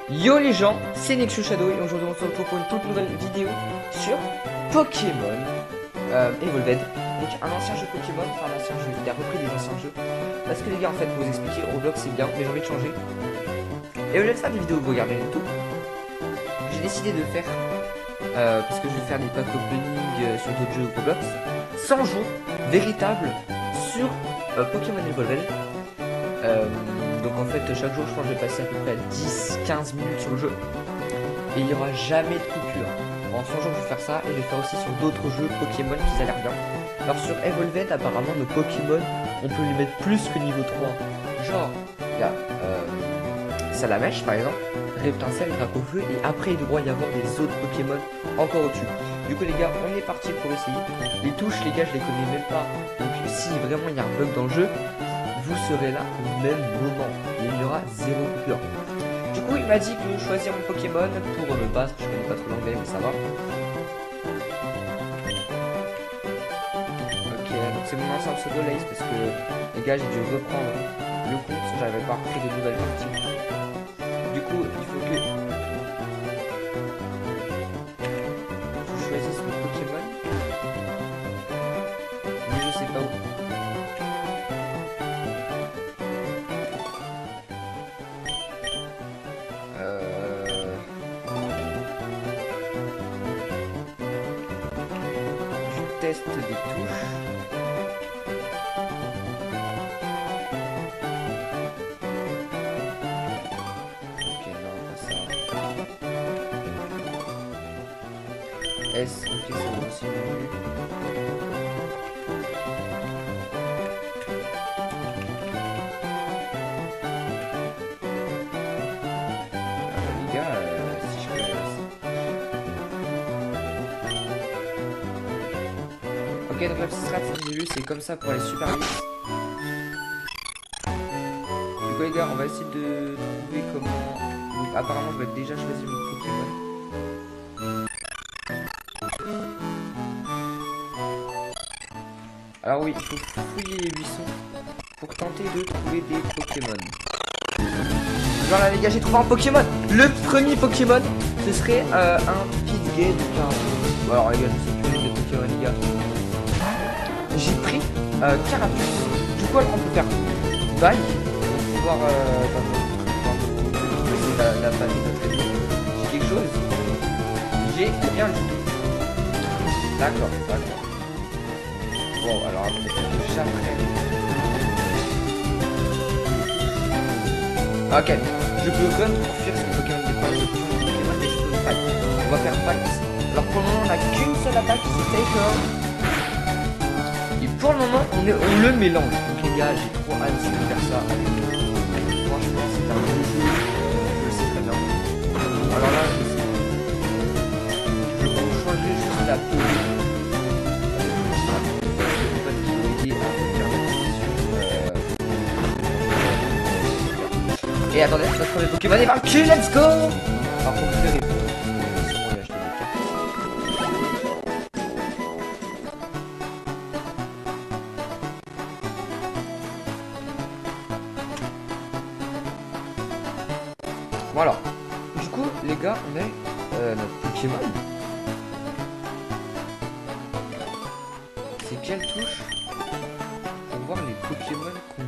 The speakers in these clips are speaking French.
Yo les gens, c'est Nexus Shadow et aujourd'hui on se retrouve pour une toute nouvelle vidéo sur Pokémon Evolved. Donc un ancien jeu Pokémon, enfin un ancien jeu, il a repris des anciens jeux. Parce que les gars en fait pour vous expliquer, Roblox c'est bien mais j'ai envie de changer. Et au lieu de faire des vidéos que vous regardez et tout, j'ai décidé de faire, parce que je vais faire des pack opening sur d'autres jeux Roblox, 100 jours véritables sur Pokémon Evolved. Donc en fait chaque jour je pense que je vais passer à peu près 10-15 minutes sur le jeu et il n'y aura jamais de coupure. En 100 jours je vais faire ça et je vais faire aussi sur d'autres jeux Pokémon qui a l'air bien. Alors sur Evolved apparemment nos Pokémon on peut les mettre plus que niveau 3. Genre il y a Salamèche par exemple, Reptincelle, Dracofeu et après il devrait y avoir des autres Pokémon encore au-dessus. Du coup les gars on est parti pour essayer. Les touches les gars je les connais même pas. Donc si vraiment il y a un bug dans le jeu, vous serez là au même moment. Il y aura zéro coupure. Du coup, il m'a dit que choisir mon Pokémon pour me battre. Je connais pas trop l'anglais, mais ça va. Ok, donc c'est mon ancien pseudo Lace parce que les gars, j'ai dû reprendre le compte. J'arrivais pas à recréer de nouvelles parties. Du coup, il faut que je choisisse mon Pokémon. Mais je sais pas où. Je teste des touches. Ok, non, pas ça. S, ok, c'est bon, c'est venu. Les gars, si je fais... Ok, donc la petite strat, j'ai vu, c'est comme ça pour aller super vite. Du coup, les gars, on va essayer de trouver comment. Donc, apparemment, je vais déjà choisir mon Pokémon. Alors, oui, il faut fouiller les buissons pour tenter de trouver des Pokémon. Genre là, les gars, j'ai trouvé un Pokémon. Le premier Pokémon, ce serait un Pidgey de Carapuce. Alors, les gars, je sais plus les Pokémon, les gars. J'ai pris Carapuce. Du coup, alors, on peut faire bail pour pouvoir la page de très bien. J'ai quelque chose. J'ai rien du tout. D'accord, d'accord. Bon, alors attendez, j'apprends. Ok, je peux run pour fuir ce Pokémon de Pokémon et je peux fight. On va faire fight. Alors pour le moment, on n'a qu'une seule attaque, c'est Taker. Et pour le moment, on le mélange. Donc les gars, j'ai trop hâte de faire ça. Franchement, c'est un bon jeu. Je le sais très bien. Alors là, je vais changer juste la peau. Et attendez, notre premier Pokémon est vaincu, let's go! Alors pour faire les voilà. Du coup, les gars, on a notre Pokémon. C'est quelle touche pour voir les Pokémon qu'on a?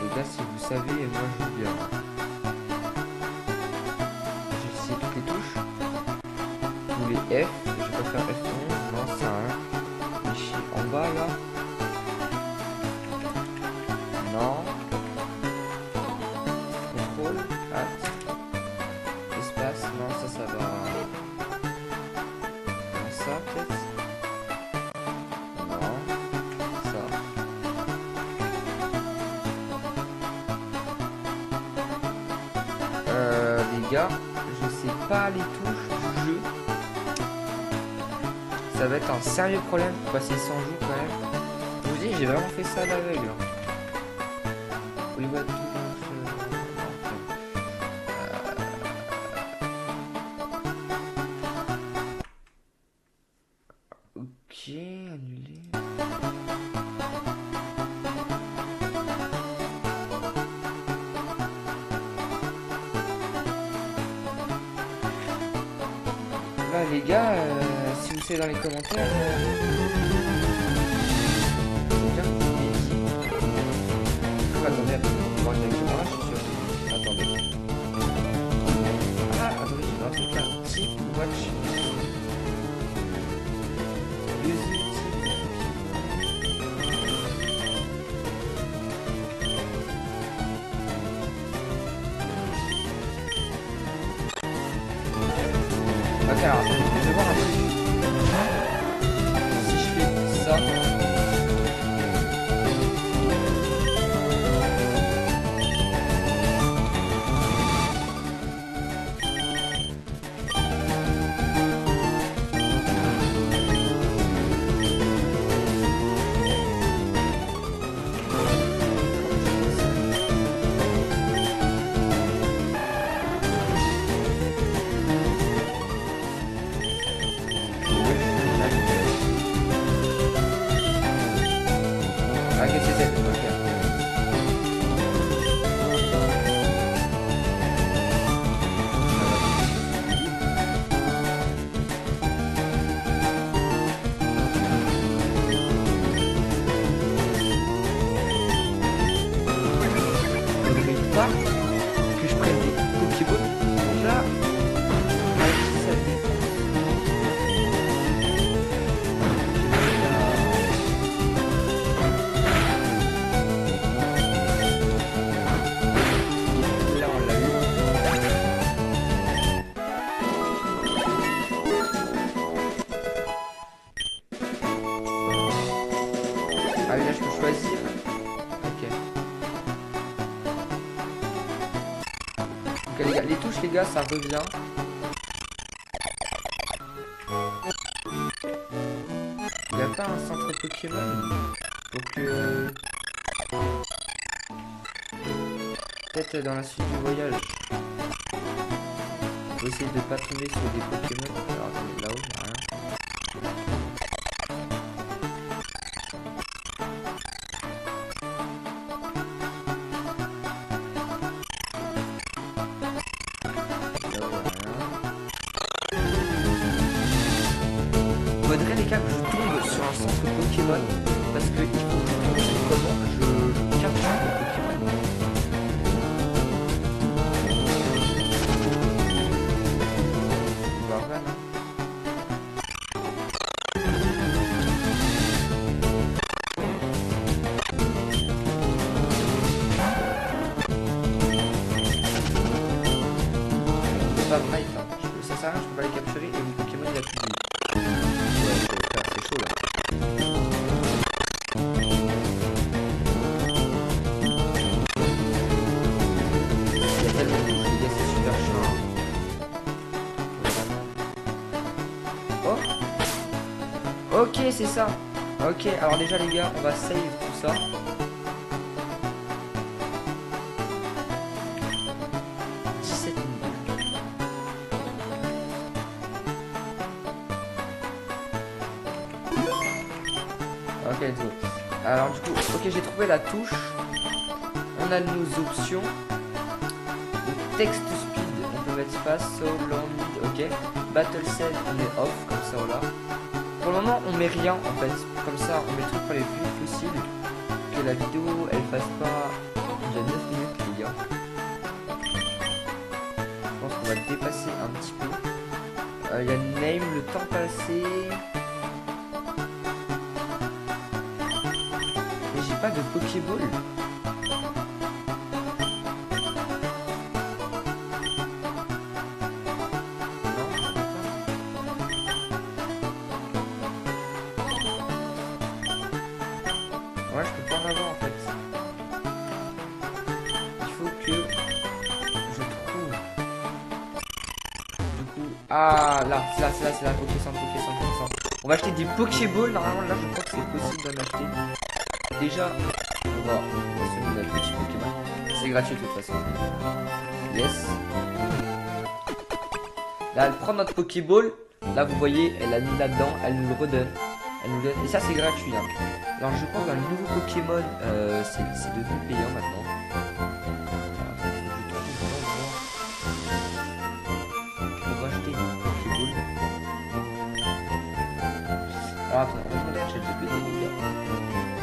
Les gars, si vous savez, moi je veux bien. J'ai essayé toutes les touches. Tous les F. Je vais pas faire F11. Non, c'est un. Ici, en bas là. Non. Contrôle. Hâte. Espace. Non, ça va. Non, ça peut-être. Non. Ça. Les gars, je sais pas les touches du jeu. Ça va être un sérieux problème pour passer 100 jours quand même. Je vous dis, j'ai vraiment fait ça à l'aveugle. Vous les voyez tout. Ok, annulé. les gars, si vous savez dans les commentaires, c'est bien que vous me dites. Attendez, on va voir directement là, je suis sûr. Attendez. Ah, attendez, j'ai un truc là. Keep watching. Ok, alors attendez, je vais voir un truc. Si je fais ça. Ah, qu'est-ce que c'est? Ok. Faudrait pas que je prenne des Pokéballs. Là, avec ça, là, on l'a eu. Ah oui, là, je peux choisir. Ok. Ok, les touches, les gars, ça revient. Il n'y a pas un centre Pokémon. Donc, peut-être dans la suite du voyage. Faut essayer de pas tomber sur des Pokémon. Alors, attendez, là-haut, il n'y a rien. Faudrait les gars que je tombe sur un centre Pokémon parce que il faut que je montre comment je capture les Pokémon. Voilà. C'est pas vrai, ça sert à rien, je peux pas les capturer et mon Pokémon il a plus de vie. Ouais, c'est chaud là. Il y a tellement de touches, les gars, c'est super chiant. Oh, ok, c'est ça. Ok, alors déjà les gars, on va save tout ça. Ok, let's go. Alors du coup, ok, j'ai trouvé la touche. On a nos options. Donc, text speed, on peut mettre fast, so, long, mid, ok. Battle set, on est off, comme ça, voilà. Pour le moment, on met rien, en fait. Comme ça, on met le truc pour les plus possible. Que la vidéo, elle fasse pas de 9 minutes, les gars. Je pense qu'on va dépasser un petit peu. Il y a name, le temps passé. Mais j'ai pas de Pokéball. Ouais, je peux pas en avoir en fait. Il faut que je trouve. Du coup, ah là, c'est là, Pokécentre. On va acheter des Pokéballs. Normalement, là, je crois que c'est possible d'en acheter. Déjà, on va se mettre le petit Pokémon. C'est gratuit de toute façon. Yes. Là, elle prend notre Pokéball. Là, vous voyez, elle a mis là-dedans. Elle nous le redonne. Et ça, c'est gratuit. Hein. Alors, je crois que dans le nouveau Pokémon, c'est devenu payant maintenant. Pour acheter des Pokéballs.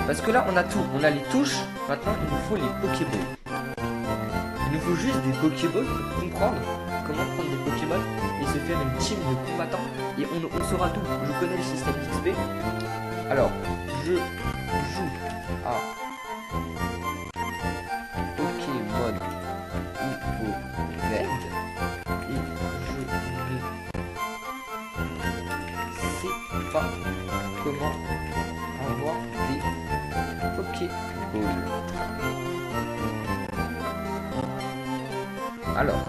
Parce que là, on a tout. On a les touches. Maintenant, il nous faut les Pokéballs. Il nous faut juste des Pokéballs pour comprendre comment prendre des Pokémon et se faire une team de combattants. Et on saura tout. Je connais le système d'XP. Alors, je joue à Pokémon niveau vert. Et je ne sais pas comment avoir des Pokéballs. Alors,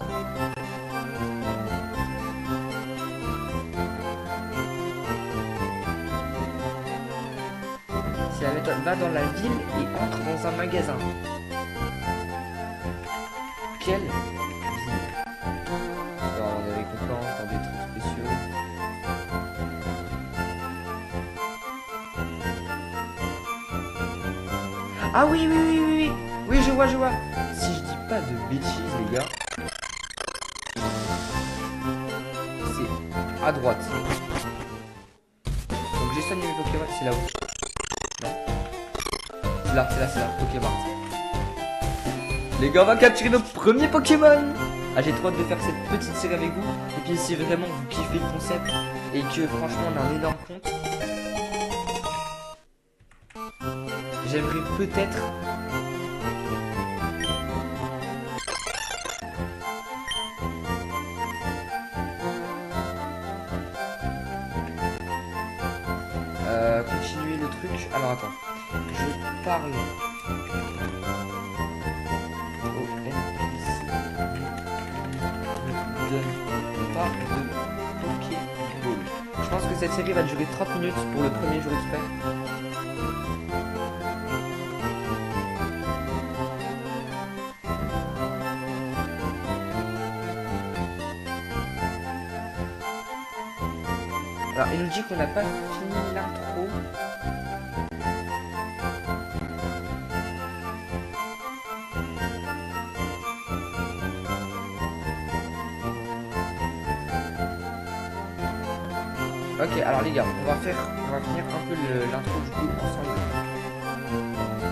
c'est la méthode. Va dans la ville et entre dans un magasin. Quelle ville? Dans des récompenses, dans des trucs spéciaux. Ah oui, oui, oui, oui, oui. Oui, je vois, je vois. Si je dis pas de bêtises, les gars. C'est à droite. Donc j'ai soigné mes Pokémon, c'est là-haut. Non. C'est là, c'est là, Pokémon. Les gars, on va capturer nos premiers Pokémon. Ah, j'ai trop hâte de faire cette petite série avec vous. Et puis si vraiment vous kiffez le concept et que franchement on a un énorme compte, j'aimerais peut-être continuer le truc. Alors attends, je parle au NPC. Ne donne pas de Pokéball. Je pense que cette série va durer 30 minutes pour le premier jour expert. Alors, il nous dit qu'on n'a pas fini l'intro. Ok, alors les gars, on va finir un peu l'intro du coup ensemble.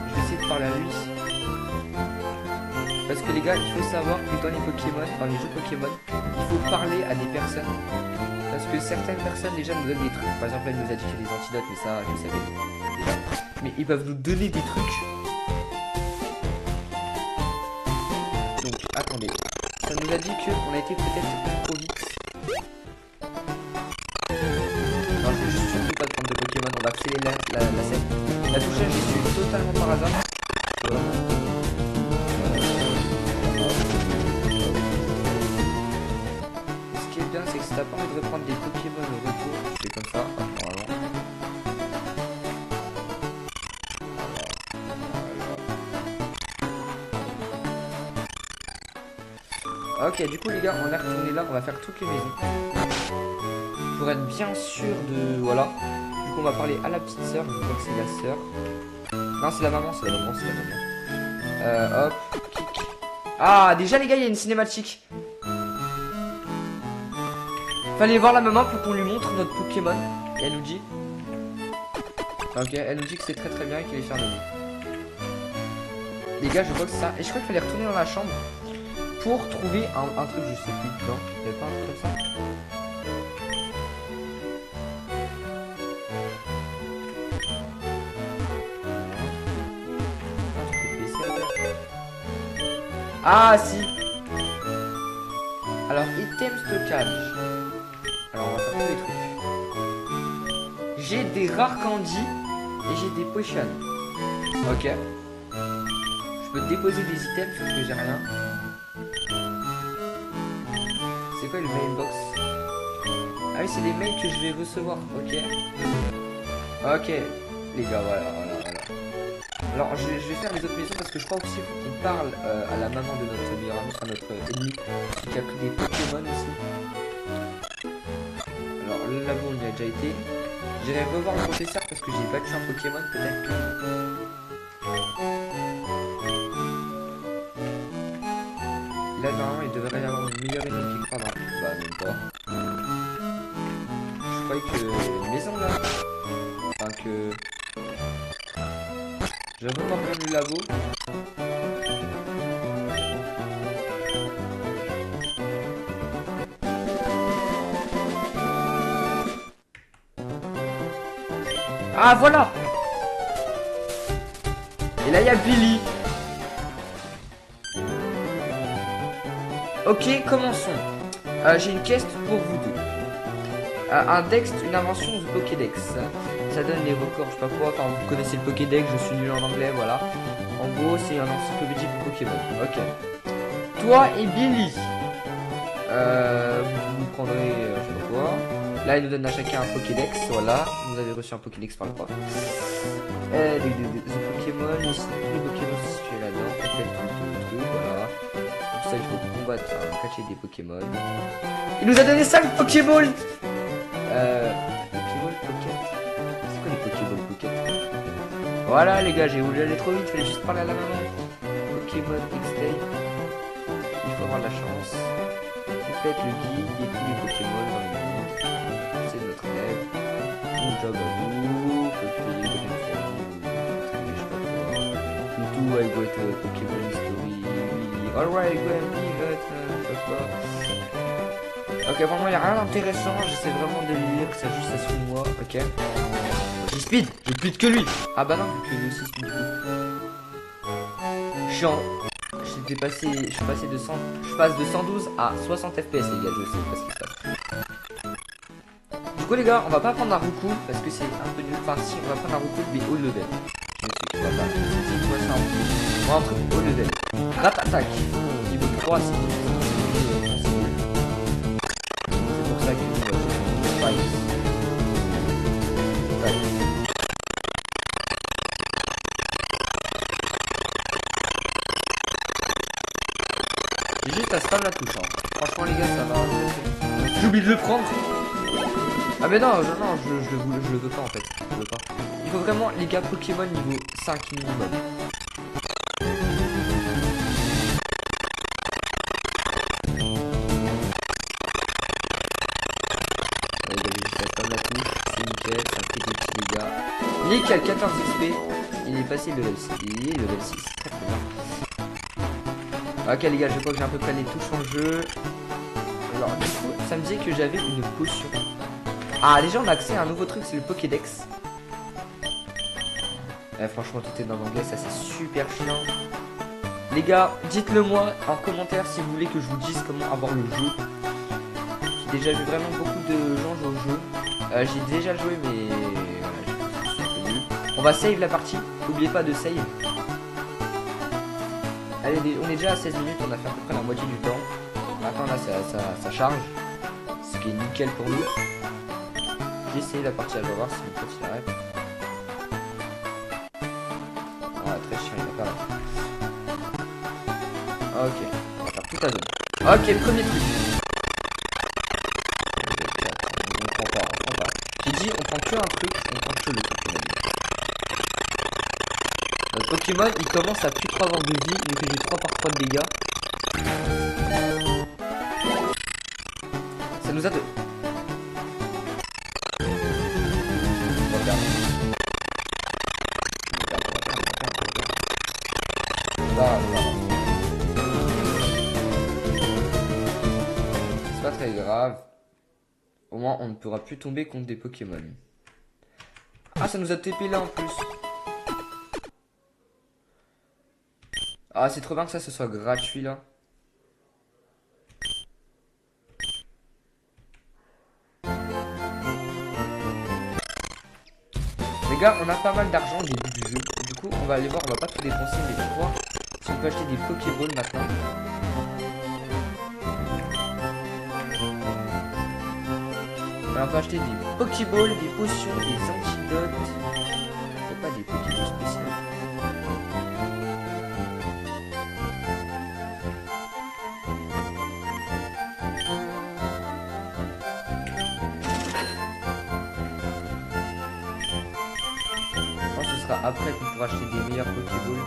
Je vais essayer de parler à lui. Parce que les gars, il faut savoir que dans les Pokémon, dans les jeux Pokémon, il faut parler à des personnes. Parce que certaines personnes déjà nous donnent des trucs. Par exemple, elle nous a dit qu'il y a des antidotes, mais ça, je savais déjà. Mais ils peuvent nous donner des trucs. Donc, attendez. Ça nous a dit qu'on a été peut-être trop vite. Non, je vais juste surtout pas de prendre de Pokémon. On va accélérer la scène. La touche j'y suis totalement par hasard. Ce qui est bien, c'est que si t'as pas envie de reprendre des Pokémon au retour, tu fais comme ça. Ok, du coup les gars, on est retourné là, on va faire toutes les maisons. Pour être bien sûr de... Voilà. Du coup on va parler à la petite sœur, je crois que c'est la sœur. Non, c'est la maman, c'est la maman, c'est la maman. Hop, kick. Ah, déjà les gars, il y a une cinématique. Fallait voir la maman pour qu'on lui montre notre Pokémon. Et elle nous dit... Ok, elle nous dit que c'est très très bien et qu'il est fier de nous. Les gars, je crois que c'est ça. Et je crois qu'il fallait retourner dans la chambre pour trouver un truc, je sais plus. Non, il n'y avait pas un truc comme ça. Ah si. Alors, item stockage. Alors, on va faire tous les trucs. J'ai des rares candies et j'ai des potions. Ok. Je peux déposer des items sauf que j'ai rien. C'est quoi le mailbox? Ah oui, c'est les mails que je vais recevoir. Ok. Ok. Les gars, voilà. Alors, je vais faire les autres maisons parce que je crois aussi qu'il faut qu'on parle à la maman de notre meilleur ami, à notre ennemi, qui a pris des Pokémon aussi. Alors, le labo, on y a déjà été. J'irai revoir le professeur parce que j'ai battu un Pokémon, peut-être que... Là, normalement, il devrait y avoir une meilleure ennemi qui croit dans... Bah, même pas. Je croyais que... Une maison, là. Enfin, que... Je reprends même le labo. Ah voilà. Et là il y a Billy. Ok, commençons. J'ai une quête pour vous deux. Un Dex, une invention du Pokédex. Ça donne les records, je sais pas quoi. Enfin, vous connaissez le Pokédex, je suis nul en anglais, voilà. En gros, c'est un encyclopédie pour Pokémon. Ok. Toi et Billy. Vous prendrez, je sais pas quoi. Là, il nous donne à chacun un Pokédex. Voilà. Vous avez reçu un Pokédex par le prof. Des Pokémon, ici, les Pokémon situés là-dedans. Complète tout, voilà. Pour ça, il faut combattre, cacher des Pokémon. Il nous a donné 5 Pokéball. Pokéball Pocket. C'est quoi les Pokéball Pocket? Voilà les gars, j'ai voulu aller trop vite, fallait juste parler à la maman. Pokémon X-Day. Il faut avoir de la chance. Complète le guide et tous les Pokémon dans le monde. C'est notre rêve. Bon job à vous. Petit je sais pas quoi. Tout I got Pokémon History. Alright, go and be je sais pas quoi. Ok, vraiment, il n'y a rien d'intéressant. J'essaie vraiment de lire, que ça juste ça suit moi. Ok. J'ai speed que lui. Ah bah non, vu que lui aussi speed du coup. Chiant. Je passe de 112 à 60 FPS les gars, je sais pas ce qui se passe. Du coup les gars, on va pas prendre un Naruto parce que c'est un peu nul. Enfin si, on va prendre un Naruto mais haut level. Je sais pas. C'est quoi ça en plus? On va un truc haut level. Rat attaque. Niveau 3, c'est pour ça que j'ai juste à spam la touche hein. Franchement les gars ça va. J'ai oublié de le prendre. Ah mais non, je le veux pas en fait. Je le veux pas. Il faut vraiment les gars Pokémon niveau 5 minimum. Nickel, 14 XP. Il est passé level 6. Il est level 6. Très très bien. Ok les gars, je crois que j'ai à peu près les touches en jeu. Alors du coup, ça me disait que j'avais une potion. Ah déjà on a accès à un nouveau truc, c'est le Pokédex. Franchement tout est dans l'anglais, ça c'est super chiant. Les gars, dites-le moi en commentaire si vous voulez que je vous dise comment avoir le jeu. J'ai déjà vu vraiment beaucoup de gens jouer au jeu. J'ai déjà joué mais... On va save la partie, n'oubliez pas de save. Allez, on est déjà à 16 minutes, on a fait à peu près la moitié du temps. Maintenant là ça charge, ce qui est nickel pour nous. J'ai essayé la partie, je vais voir si mon pote il arrête. Ah très chiant, il va pas là. Ok, on va faire toute la zone. Ok, premier truc. On prend pas. J'ai dit on prend que un truc, on prend que le truc. Notre Pokémon il commence à plus 3 ans de vie, donc j'ai 3 par 3 de dégâts. Ça nous a deux. C'est pas très grave. Au moins on ne pourra plus tomber contre des Pokémon. Ah ça nous a TP là en plus. Ah c'est trop bien que ça ce soit gratuit là. Les gars on a pas mal d'argent au début du jeu. Du coup on va aller voir, on va pas tout dépenser mais pour voir si on peut acheter des Pokéballs maintenant. Alors, on peut acheter des Pokéballs, des potions, des antidotes. C'est pas des Pokéballs spéciaux. Après qu'on pourra acheter des meilleurs Pokéballs.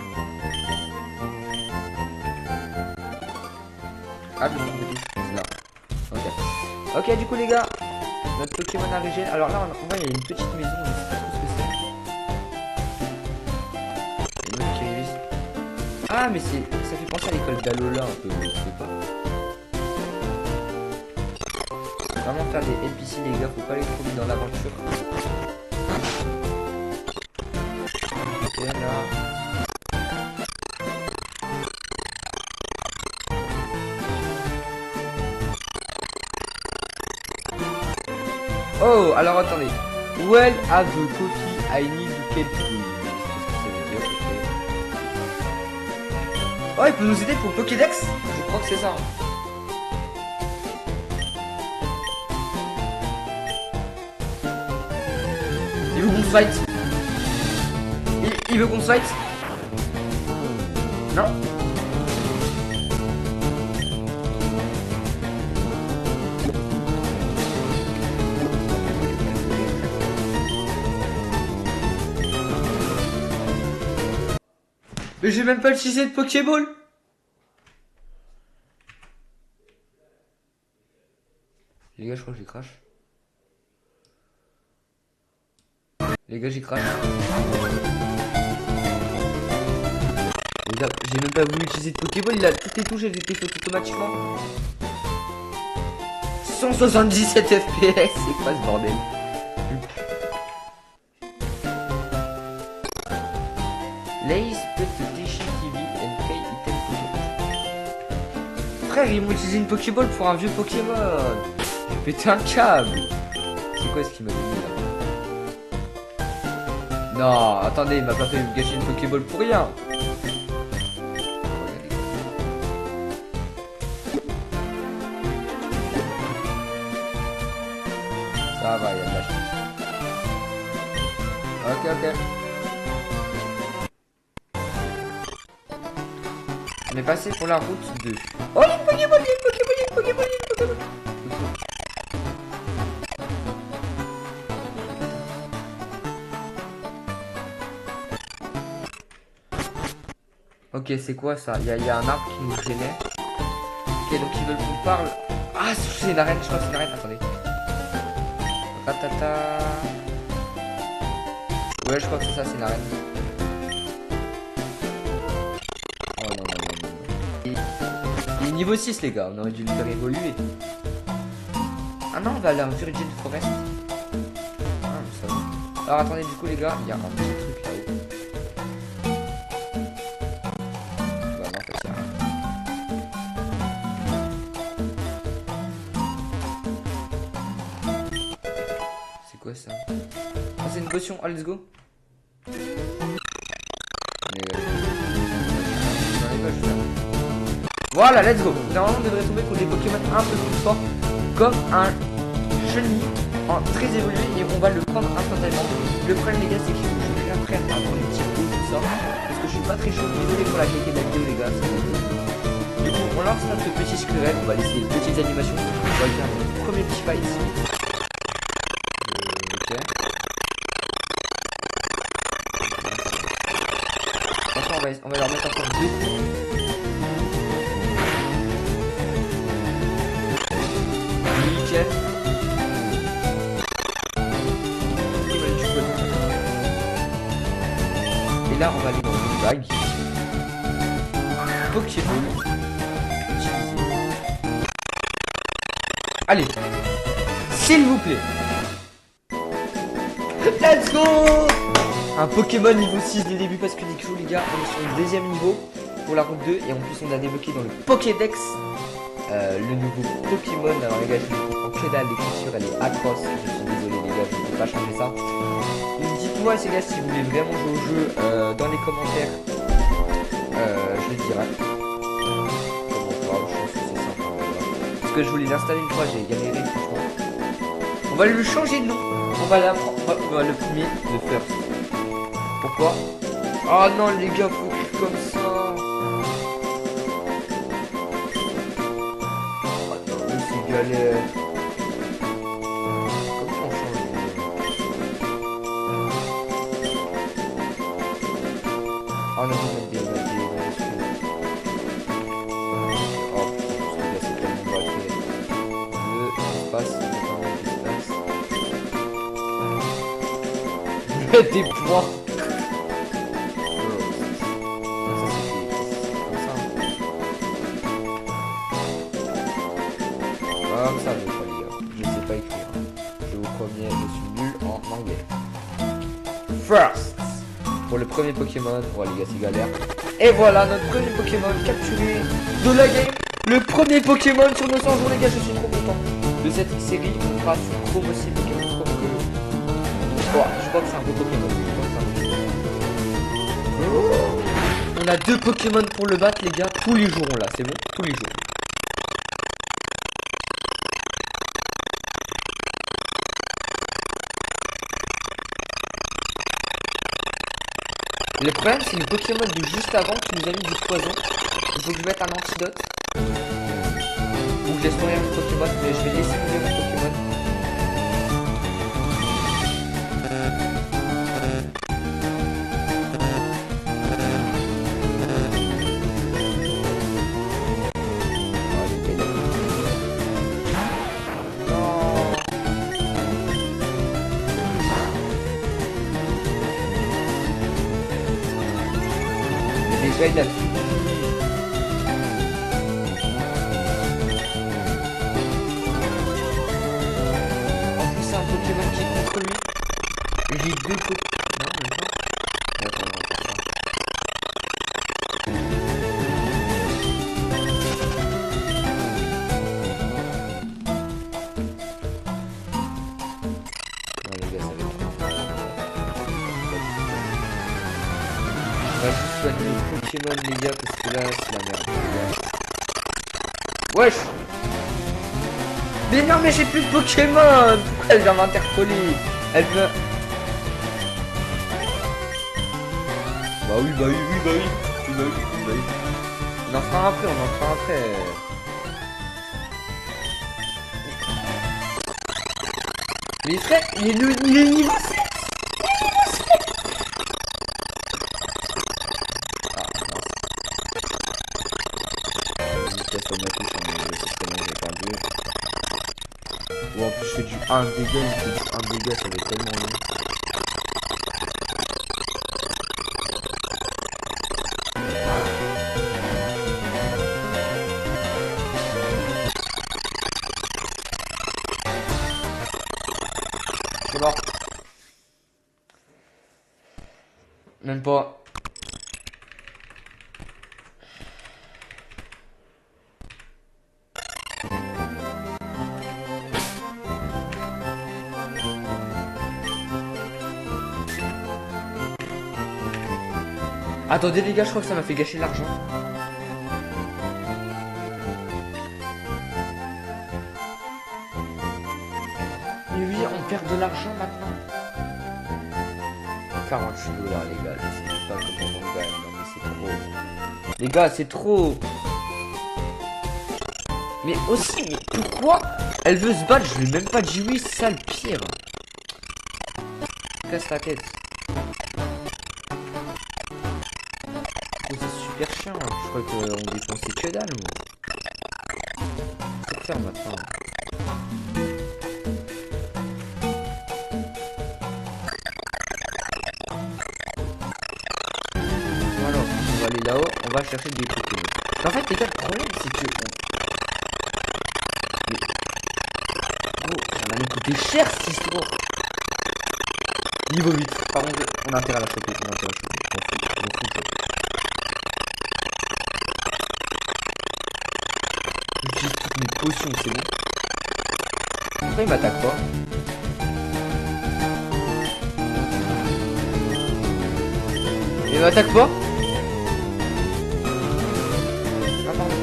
Ah je me trompe de touche, c'est là. Ok. Ok du coup les gars, notre Pokémon a régéné. Alors là on voit il y a une petite maison, je sais pas trop ce que Ah, mais c'est, ça fait penser à l'école d'Alola un peu, je sais pas. Vraiment faire des NPC les gars, faut pas aller trop vite dans l'aventure. Ok là. Oh, alors attendez. Well have the coffee I need to get food. Qu'est-ce que ça veut dire? Oh, il peut nous aider pour le Pokédex? Je crois que c'est ça. Il veut qu'on se fight. Il veut qu'on se fight. Non? Mais j'ai même pas utilisé de Pokéball. Les gars, je crois que j'ai crash. Les gars, j'ai crash. Les gars, j'ai même pas voulu utiliser de Pokéball. Il a toutes les touches, elles étaient faites automatiquement. 177 FPS, c'est quoi ce bordel? Lace peut te déchirer TV and play item Pokémon. Frère, ils m'ont utilisé une Pokéball pour un vieux Pokémon. J'ai pété un câble. C'est quoi ce qu'il m'a donné là? Non, attendez, il m'a pas fait gâcher une Pokéball pour rien. Ça va, il y a de la chance. Ok, ok. On est passé pour la route 2. Oh, il y a une Pokéball, il y a une Pokéball, il y a une Pokéball, il y a une Pokéball. Ok, c'est quoi ça? Il y a un arbre qui nous gênait. Ok, donc ils veulent qu'on parle. Ah, c'est une arène, je crois que c'est une arène. Attendez. Ratata. Ouais, je crois que c'est ça, c'est une arène. Oh non, non, non, non. Il est niveau 6, les gars. On aurait dû le faire évoluer. Ah non, on va aller en Virgin Forest. Ah, ça va. Alors attendez, du coup, les gars, il y a un petit truc là-haut. Bah non, en fait, il y a rien. C'est quoi ça? Ah, c'est une potion. Oh, let's go. Voilà, let's go. Normalement, on devrait tomber contre des Pokémon un peu plus forts, comme un chenille en très évolué, et on va le prendre instantanément. Le problème, les gars, c'est que je suis bien prêt à prendre les petits coups, tout ça, parce que je suis pas très chaud. Désolé pour la qualité de la vidéo, les gars. Du coup, on lance notre petit Squirrel, on va laisser les petites animations. On va faire le premier petit fight. Ok. Franchement, on va leur mettre encore 2 coups. Nickel. Et là, on va aller dans une bague. Pokéball. Allez. S'il vous plaît. Let's go. Un Pokémon niveau 6 dès le début parce que du coup, les gars, on est sur le deuxième niveau pour la route 2. Et en plus, on a débloqué dans le Pokédex le nouveau Pokémon. Alors les gars, je ne comprends que dalle, l'écriture elle est atroce. Je suis désolé les gars, je ne peux pas changer ça. Donc dites-moi les gars si vous voulez vraiment jouer au jeu dans les commentaires. Je le dirai. Je pense que c'est sympa. Parce que je voulais l'installer une fois, j'ai galéré franchement. On va lui changer de nom. On va le premier, le first. Pourquoi? Oh non les gars, faut écrire comme ça. Galère. Comment on change? Ah non, on va mettre des oh putain, c'est tellement bas. Le espace, mettre des points. comme ça, je crois, les gars. Je sais pas écrire. Je vous promets, je suis nul en anglais. First. Pour le premier Pokémon. Ouais, les gars, c'est galère. Et voilà, notre premier Pokémon capturé de la game. Le premier Pokémon sur 200 jours, les gars, je suis trop content. De cette série, on fera sur Chrome aussi, Pokémon Chrome. Oh, je crois que c'est un beau Pokémon. On a 2 Pokémon pour le battre, les gars. Tous les jours, on l'a, c'est bon? Tous les jours. Le problème, c'est le Pokémon de juste avant qui nous a mis du poison. Il faut que je mette un antidote. Ou que je laisse mourir mon Pokémon, mais je vais laisser mourir mon Pokémon. Déjà il a tout. En plus c'est un Pokémon qui est contre lui. J'ai 2 Pokémon. Non, même pas. Attends, on va faire ça. Non les gars, ça va être trop fort. On va juste soigner le Pokémon les gars parce que là c'est la merde. Wesh. Mais non mais j'ai plus de Pokémon. Pourquoi elle vient m'interpeller? Elle me... Bah oui. On en fera après, Mais frère, il est niveau 7. Ou en plus je fais du 1 dégât, il fait du 1 dégât, ça va être tellement long. C'est mort. Même pas. Attendez les gars, je crois que ça m'a fait gâcher de l'argent. Mais oui, on perd de l'argent maintenant. 48 $ les gars, je sais pas comment on gagne, non mais c'est trop. Les gars, c'est trop. Mais aussi, mais pourquoi elle veut se battre? Je lui ai même pas dit oui, c'est ça le pire. Casse la tête. C'est super chiant, je crois qu'on dépensait que dalle, moi. C'est faire maintenant. Alors, on va aller là-haut, on va chercher des Pokémon. En fait, les gars, le problème, c'est que... Mais... Oh, ça m'a coûté cher, cette histoire. Niveau 8. Par contre, on a intérêt à la choper, on a intérêt à la choper. On fout. J'utilise toutes mes potions, c'est bon. Pourquoi il m'attaque pas? Il m'attaque pas? Ah pardon.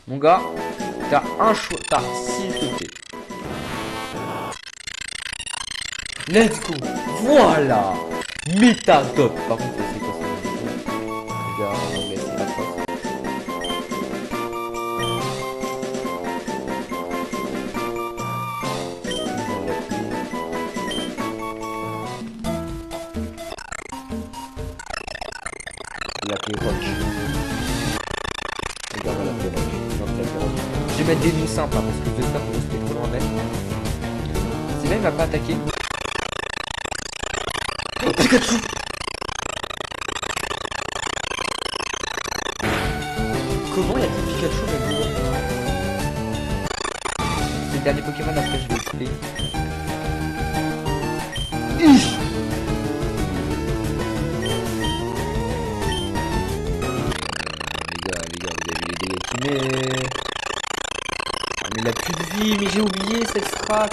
Mon gars, t'as un choix, t'as s'il te plaît. Let's go. Voilà. Méthadop. Par contre, c'est quoi ça? Regarde, on va laisser la force. La clé rock. Regarde la clé rock. Je vais mettre des noms simples hein, parce que j'espère que c'était trop loin à mettre. C'est même il m'a pas attaqué. Oh, Pikachu! comment il y a des Pikachu maintenant? C'est le dernier Pokémon, après je vais expliquer. Les gars, vous avez vu les dégâts qu'il met. Ah, mais il a plus de vie, mais j'ai oublié cette strat.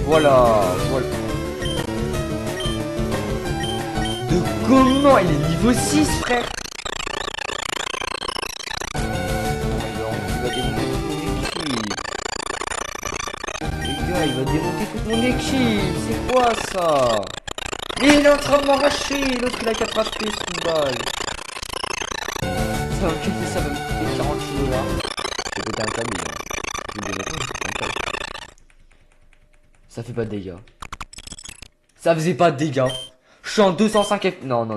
Voilà. De comment? Il est niveau 6, frère. Il va démonter toute mon équipe. C'est quoi ça? Mais il est en train de m'arracher. L'autre il a 4 HP, c'est une balle. Ça va me coûter, ça va me coûter 46 $. C'est peut-être un câble. Je vais démonter un câble. Ça fait pas de dégâts. Ça faisait pas de dégâts. Je suis en 205 F. Non.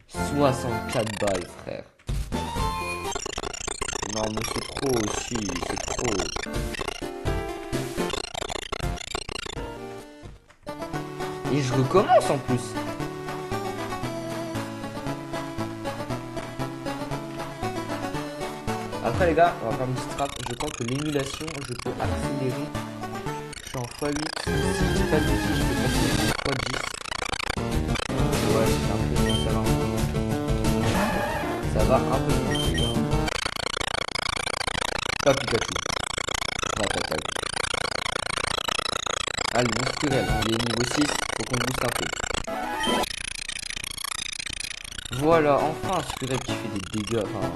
64 balles, frère. Non, mais c'est trop aussi. C'est trop. Et je recommence en plus. Après les gars, on va faire une petite strat. Je crois que l'émulation, je peux accélérer. Je suis en x8. Si je dis pas de bêtises, je peux passer en x10. Ouais, c'est un peu mieux, ça va un peu mieux. Ça va un peu mieux, les gars. Pas Pikachu. Ratatouille. Ah, le monstruel, il est niveau 6, faut qu'on le booste un peu. Voilà, enfin un Spirel qui fait des dégâts. Enfin...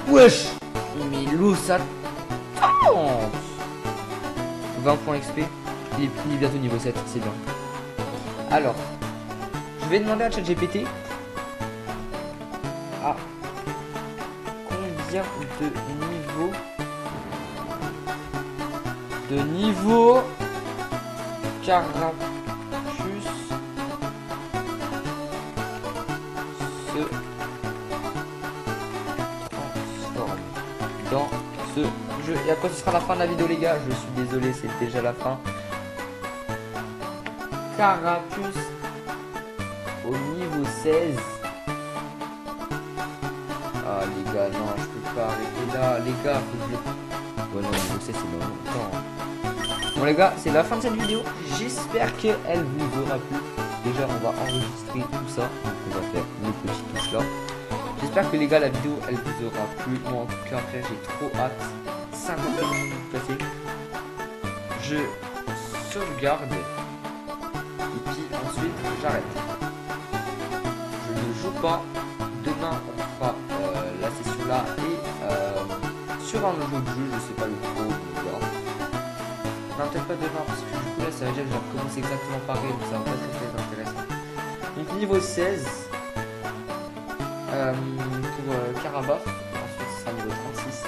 Wesh! Mais l'eau ça tente! 20 points XP. Il est bientôt niveau 7, c'est bien. Alors, je vais demander à ChatGPT. Ah. Combien de niveau Carapuce se transforme dans ce jeu. Et après ce sera la fin de la vidéo les gars. Je suis désolé, c'est déjà la fin. Carapuce au niveau 16. Ah les gars, non, je peux pas arrêter là. Les gars, faut que je... Ouais non, niveau 16 c'est bon. Attends. Bon les gars, c'est la fin de cette vidéo. J'espère qu'elle vous aura plu. Déjà on va enregistrer tout ça. Donc on va faire les petites touches là. J'espère que les gars la vidéo elle vous aura plu. Moi en tout cas après j'ai trop hâte. 50 minutes passées. Je sauvegarde. Et puis ensuite j'arrête. Je ne joue pas. Demain on fera la session là. Et sur un autre jeu, je sais pas le pro. Non, peut-être pas demain parce que du coup là ça veut dire que j'ai recommencé exactement pareil, donc ça va pas être très intéressant. Donc niveau 16 pour Carabof, ensuite ce sera niveau 36